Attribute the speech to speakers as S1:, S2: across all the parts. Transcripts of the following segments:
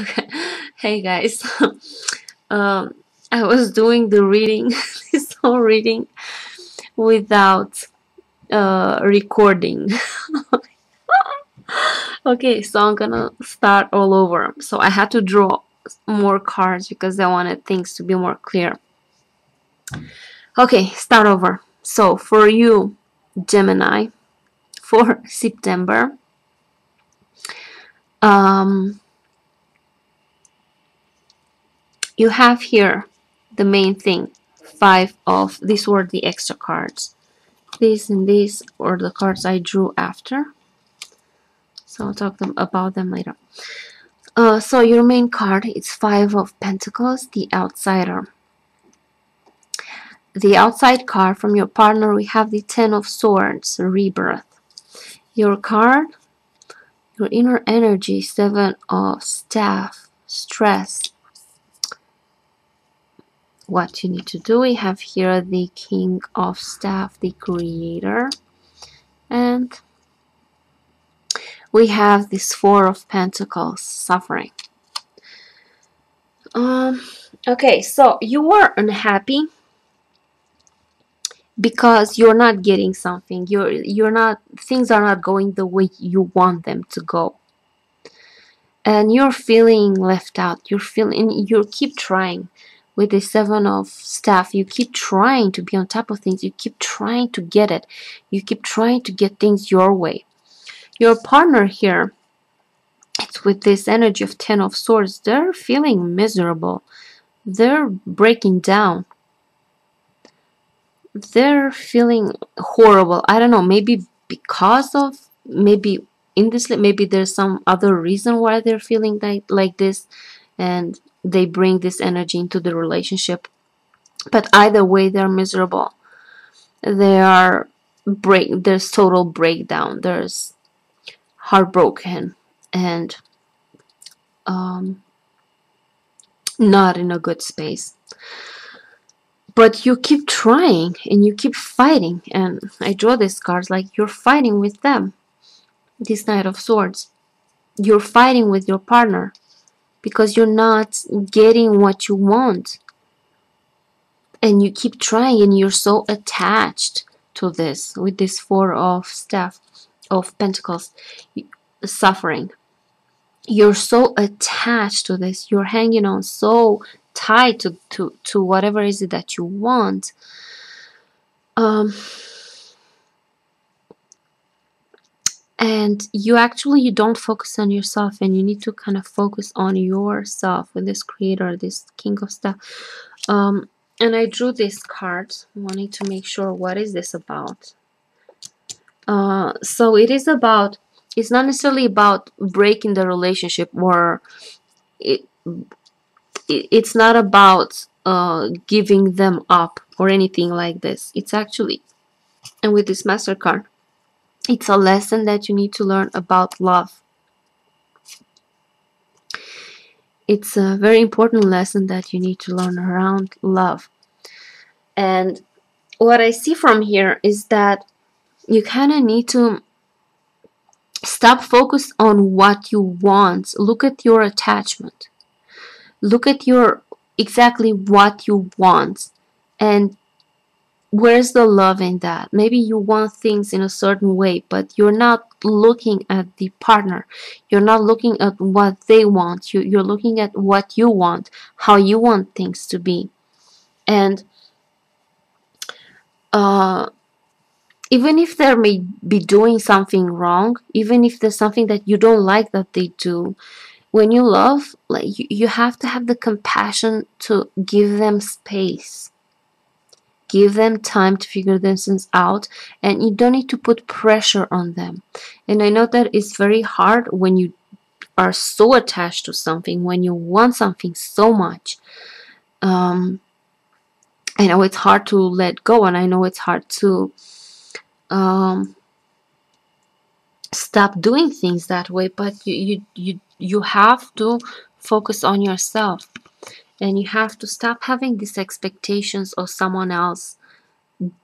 S1: Okay. Hey guys, um, I was doing the reading, this whole reading without recording. Okay, so I'm gonna start all over. So I had to draw more cards because I wanted things to be more clear. Okay, start over. So for you, Gemini, for September, um, you have here the main thing. Five of these were the extra cards. These and these were the cards I drew after. So I'll talk about them later. So your main card is Five of Pentacles, the Outsider. The outside card from your partner, we have the Ten of Swords, Rebirth. Your card, your inner energy, Seven of Staff, Stress. What you need to do, we have here the King of Staff, the Creator. And we have this Four of Pentacles, Suffering. Okay, so you are unhappy because you're not getting something. You're not, things are not going the way you want them to go. And you're feeling left out. You keep trying with the Seven of Staff. You keep trying to be on top of things. You keep trying to get it. You keep trying to get things your way. Your partner here, it's with this energy of Ten of Swords, they're feeling miserable. They're breaking down. They're feeling horrible. I don't know, maybe because of, maybe in this, maybe there's some other reason why they're feeling like this, and they bring this energy into the relationship. But either way, they're miserable. There's total breakdown. There's heartbroken and not in a good space. But you keep trying and you keep fighting. And I draw these cards like you're fighting with them. This Knight of Swords. You're fighting with your partner because you're not getting what you want. And you keep trying and you're so attached to this with this Four of Staff, of Pentacles, Suffering. You're so attached to this. You're hanging on so tied to whatever is it that you want. And you don't focus on yourself, and you need to kind of focus on yourself with this Creator, this King of Staff. And I drew these cards wanting to make sure what is this about. So it is about, it's not necessarily about breaking the relationship, or it's not about giving them up or anything like this. It's actually, and with this Master card, it's a lesson that you need to learn about love. It's a very important lesson that you need to learn around love. And what I see from here is that you kind of need to stop focus on what you want. Look at your attachment. Look at your exactly what you want, and where's the love in that? Maybe you want things in a certain way, but you're not looking at the partner. You're not looking at what they want. You're looking at what you want, how you want things to be. And even if they may be doing something wrong, even if there's something that you don't like that they do, when you love, like you have to have the compassion to give them space. Give them time to figure themselves out, and you don't need to put pressure on them. And I know that it's very hard when you are so attached to something, when you want something so much. I know it's hard to let go, and I know it's hard to stop doing things that way, but you have to focus on yourself, and you have to stop having these expectations of someone else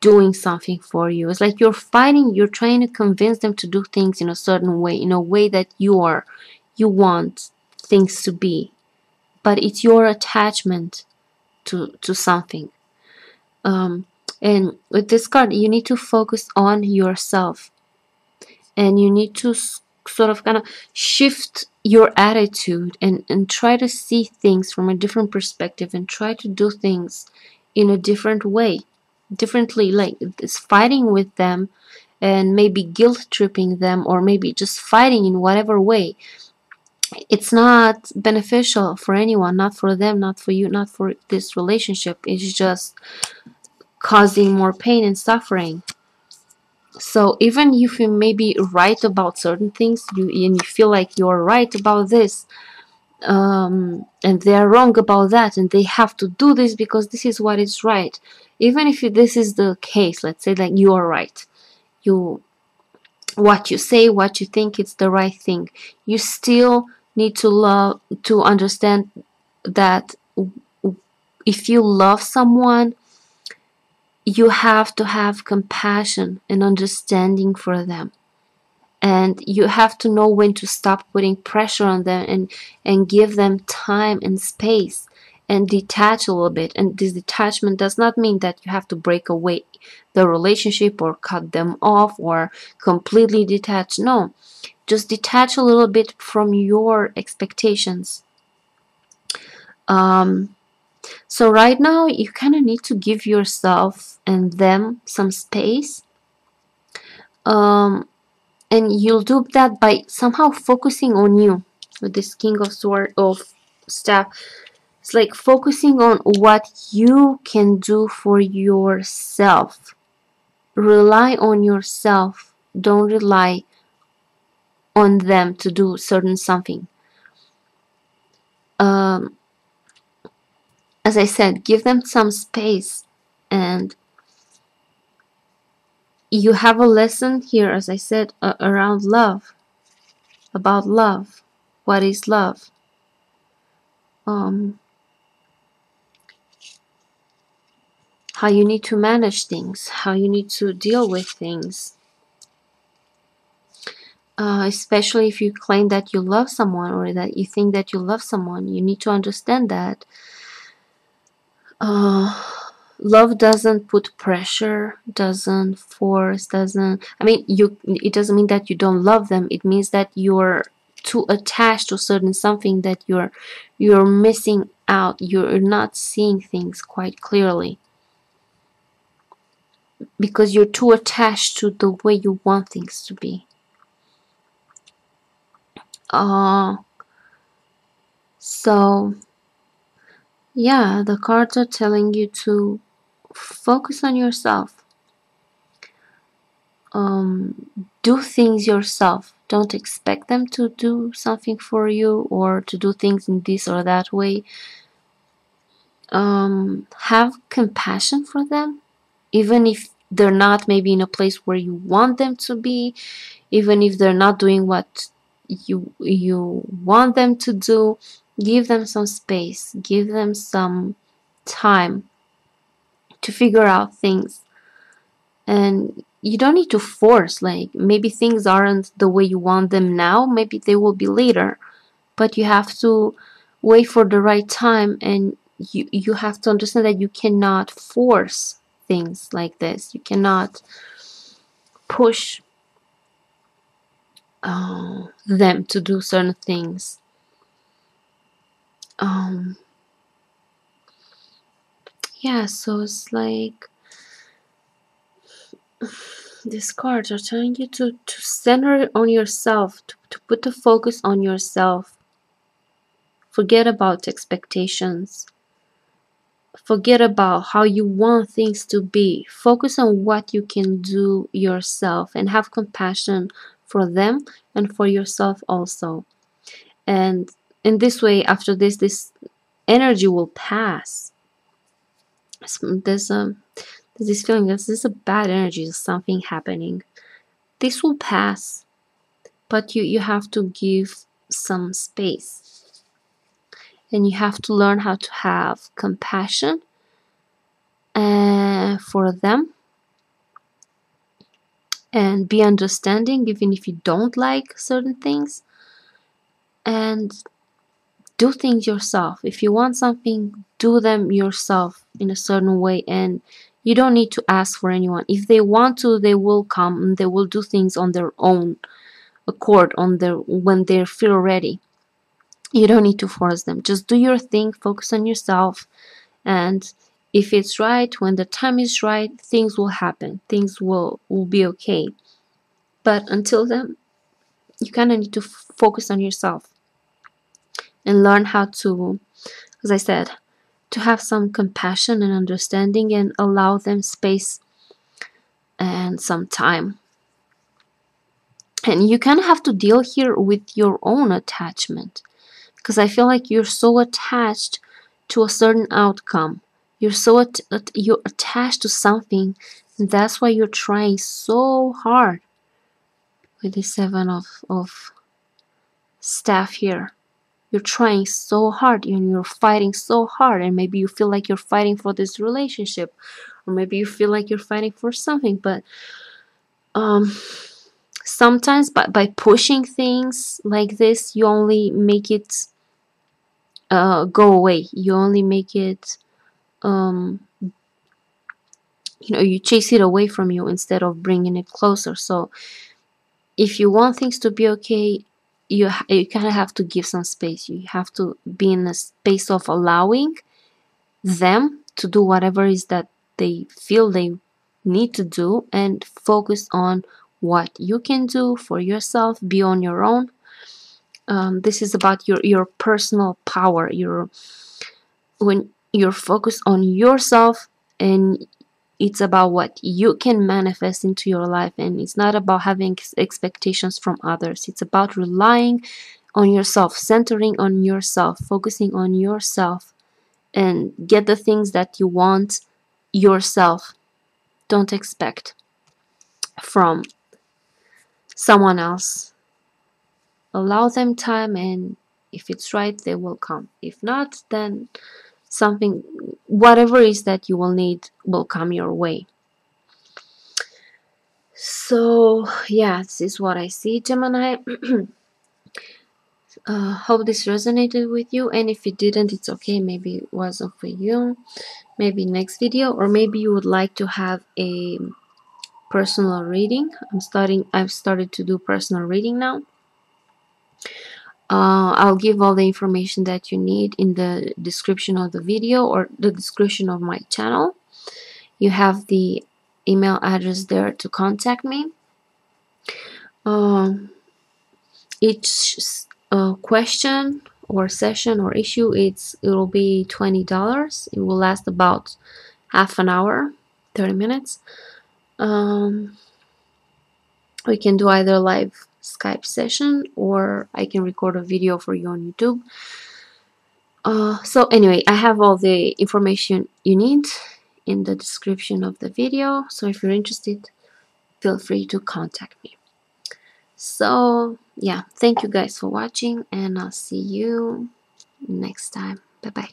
S1: doing something for you. It's like you're fighting, you're trying to convince them to do things in a certain way, in a way that you want things to be, but it's your attachment to something. And with this card, you need to focus on yourself, and you need to sort of kind of shift your attitude and try to see things from a different perspective, and try to do things in a different way, differently, like it's fighting with them and maybe guilt tripping them, or maybe just fighting in whatever way. It's not beneficial for anyone, not for them, not for you, not for this relationship. It's just causing more pain and suffering. So even if you may be right about certain things, and you feel like you're right about this, and they're wrong about that, and they have to do this because this is what is right. Even if this is the case, let's say that you are right, what you say, what you think, it's the right thing. You still need to understand that if you love someone, you have to have compassion and understanding for them, and you have to know when to stop putting pressure on them, and give them time and space, and detach a little bit. And this detachment does not mean that you have to break away the relationship or cut them off or completely detach. No, just detach a little bit from your expectations. So right now you kind of need to give yourself and them some space, and you'll do that by somehow focusing on you. With this King of Staff, it's like focusing on what you can do for yourself. Rely on yourself. Don't rely on them to do certain something. As I said, give them some space. And you have a lesson here, as I said, around love, about love. What is love? How you need to manage things, how you need to deal with things. Especially if you claim that you love someone, or that you think that you love someone, you need to understand that love doesn't put pressure, doesn't force, doesn't, I mean, it doesn't mean that you don't love them. It means that you're too attached to certain something, that you're missing out, you're not seeing things quite clearly, because you're too attached to the way you want things to be. So yeah, the cards are telling you to focus on yourself. Do things yourself. Don't expect them to do something for you, or to do things in this or that way. Have compassion for them, even if they're not maybe in a place where you want them to be, even if they're not doing what you want them to do. Give them some space, give them some time to figure out things. And you don't need to force, like maybe things aren't the way you want them now, maybe they will be later, but you have to wait for the right time, and you have to understand that you cannot force things like this. You cannot push them to do certain things. Yeah, so it's like these cards are telling you to center on yourself, to put the focus on yourself. Forget about expectations. Forget about how you want things to be. Focus on what you can do yourself, and have compassion for them and for yourself also. And in this way, after this energy will pass. There's this feeling that this is a bad energy, there's something happening. This will pass, but you have to give some space, and you have to learn how to have compassion for them, and be understanding even if you don't like certain things. And do things yourself. If you want something, do them yourself in a certain way, and you don't need to ask for anyone. If they want to, they will come and they will do things on their own accord, when they feel ready. You don't need to force them. Just do your thing, focus on yourself, and if it's right, when the time is right, things will happen. Things will be okay. But until then, you kind of need to focus on yourself and learn how to, as I said, to have some compassion and understanding, and allow them space and some time. And you kind of have to deal here with your own attachment, because I feel like you're so attached to a certain outcome. You're attached to something, and that's why you're trying so hard with the Seven of Staff here. You're trying so hard and you're fighting so hard, and maybe you feel like you're fighting for this relationship, or maybe you feel like you're fighting for something, but sometimes by pushing things like this, you only make it go away. You only make it you chase it away from you instead of bringing it closer. So if you want things to be okay, you kind of have to give some space. You have to be in a space of allowing them to do whatever is that they feel they need to do, and focus on what you can do for yourself, be on your own. This is about your personal power. When you're focused on yourself, and it's about what you can manifest into your life, and it's not about having expectations from others. It's about relying on yourself, centering on yourself, focusing on yourself, and get the things that you want yourself. Don't expect from someone else. Allow them time, and if it's right, they will come. If not, then something, whatever is that you will need, will come your way. So yeah, this is what I see, Gemini. Hope this resonated with you, and if it didn't, it's okay. Maybe it wasn't for you. Maybe next video, or maybe you would like to have a personal reading. I've started to do personal reading now. I'll give all the information that you need in the description of the video, or the description of my channel. You have the email address there to contact me. Each question or session or issue, it'll be $20. It will last about half an hour, 30 minutes. We can do either live Skype session, or I can record a video for you on YouTube. So anyway, I have all the information you need in the description of the video. So if you're interested, feel free to contact me. So yeah, thank you guys for watching, and I'll see you next time. Bye bye.